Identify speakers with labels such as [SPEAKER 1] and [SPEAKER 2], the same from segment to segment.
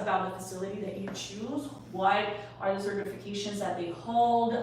[SPEAKER 1] about the facility that you choose. What are the certifications that they hold?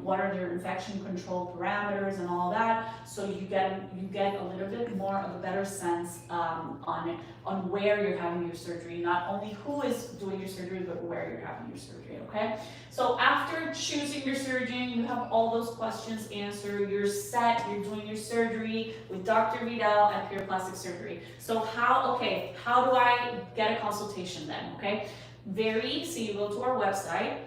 [SPEAKER 1] What are their infection control parameters and all that? So you get a little bit more of a better sense on where you're having your surgery, not only who is doing your surgery, but where you're having your surgery, okay? So after choosing your surgeon, you have all those questions answered, you're set, you're doing your surgery with Dr. Vidal at Pure Plastic Surgery. So how do I get a consultation then, okay? Very easy, you go to our website,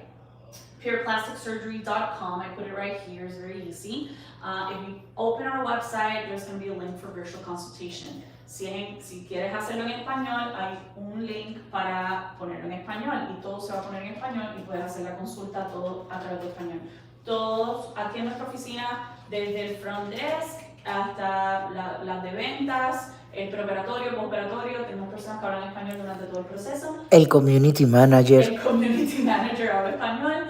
[SPEAKER 1] pureplasticsurgery.com. I put it right here, it's very easy. If you open our website, there's going to be a link for virtual consultation. Si quieres hacerlo en español, hay un link para ponerlo en español y todo se va a poner en español y puedes hacer la consulta todo a través de español. Todos aquí en nuestra oficina, desde el front desk hasta las de ventas, el preoperatorio, postoperatorio, tenemos personas que hablan español durante todo el proceso.
[SPEAKER 2] El community manager.
[SPEAKER 1] El community manager habla español.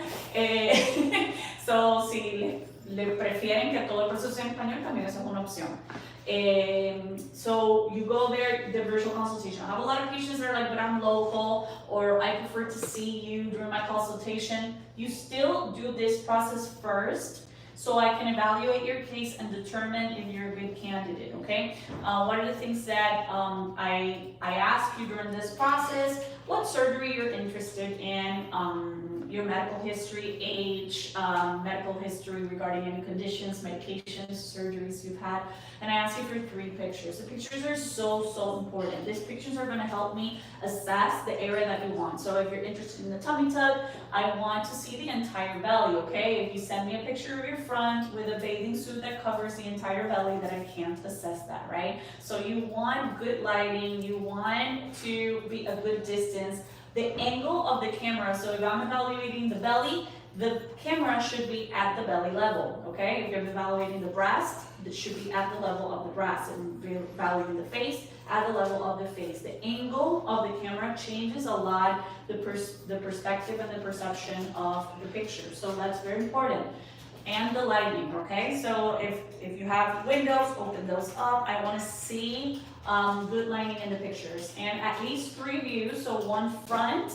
[SPEAKER 1] So, si le prefieren que todo el proceso sea en español, también esa es una opción. So you go there, the virtual consultation. I have a lot of patients that are like, but I'm local, or I prefer to see you during my consultation. You still do this process first, so I can evaluate your case and determine if you're a good candidate, okay? One of the things that I ask you during this process, what surgery you're interested in, your medical history, age, medical history regarding any conditions, medications, surgeries you've had, and I ask you for 3 pictures. The pictures are so important. These pictures are gonna help me assess the area that you want. So if you're interested in the tummy tuck, I want to see the entire belly, okay? If you send me a picture of your front with a bathing suit that covers the entire belly, then I can't assess that, right? So you want good lighting, you want to be a good distance. The angle of the camera, so if I'm evaluating the belly, the camera should be at the belly level, okay? If you're evaluating the breast, it should be at the level of the breast. And if you're evaluating the face, at the level of the face. The angle of the camera changes a lot the perspective and the perception of the picture. So that's very important. And the lighting, okay? So if you have windows, open those up. I want to see good lighting in the pictures. And at least 3 views, so one front.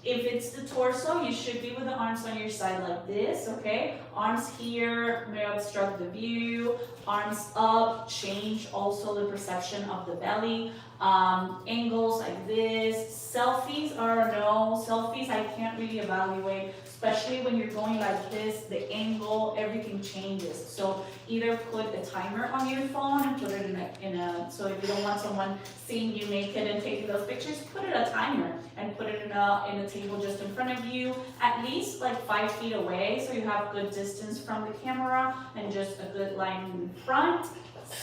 [SPEAKER 1] If it's the torso, you should be with the arms on your side like this, okay? Arms here may obstruct the view. Arms up, change also the perception of the belly. Angles like this. Selfies are no. Selfies I can't really evaluate, especially when you're going like this, the angle, everything changes. So either put a timer on your phone and put it in a so if you don't want someone seeing you naked and taking those pictures, put it a timer and put it in a table just in front of you, at least like 5 feet away, so you have good distance from the camera and just a good line in front,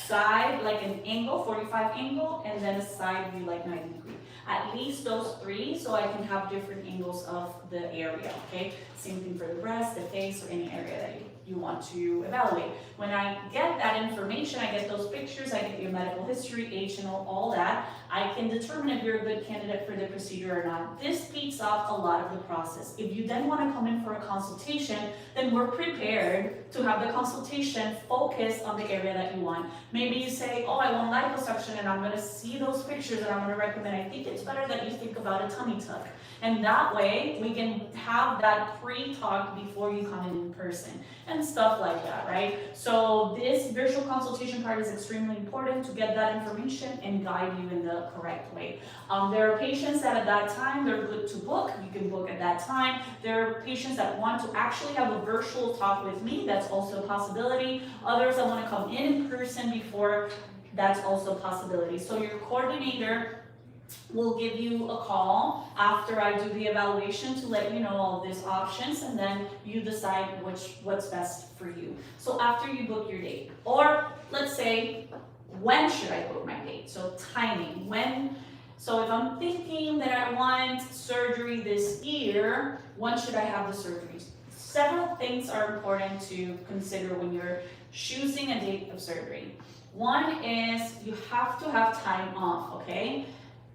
[SPEAKER 1] side, like an angle, 45 angle, and then a side view like 90 degree. At least those 3, so I can have different angles of the area, okay? Same thing for the breast, the face, or any area that you want to evaluate. When I get that information, I get those pictures, I get your medical history, age, and all that, I can determine if you're a good candidate for the procedure or not. This speeds up a lot of the process. If you then want to come in for a consultation, then we're prepared to have the consultation focus on the area that you want. Maybe you say, oh, I want liposuction, and I'm going to see those pictures and I'm going to recommend, I think it's better that you think about a tummy tuck. And that way, we can have that pre-talk before you come in person and stuff like that, right? So this virtual consultation part is extremely important to get that information and guide you in the correct way. There are patients that at that time, they're good to book. You can book at that time. There are patients that want to actually have a virtual talk with me. That's also a possibility. Others that want to come in person before. That's also a possibility. So your coordinator will give you a call after I do the evaluation to let you know all these options, and then you decide what's best for you. So after you book your date, or let's say, when should I book my date? So timing, when. So if I'm thinking that I want surgery this year, when should I have the surgery? Several things are important to consider when you're choosing a date of surgery. One is you have to have time off, okay?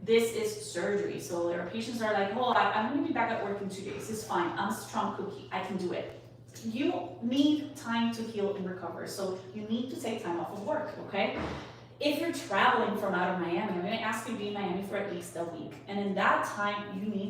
[SPEAKER 1] This is surgery. So there are patients that are like, oh, I'm going to be back at work in 2 days. It's fine. I'm a strong cookie. I can do it. You need time to heal and recover. So you need to take time off of work, okay? If you're traveling from out of Miami, I'm going to ask you to be in Miami for at least a week. And in that time, you need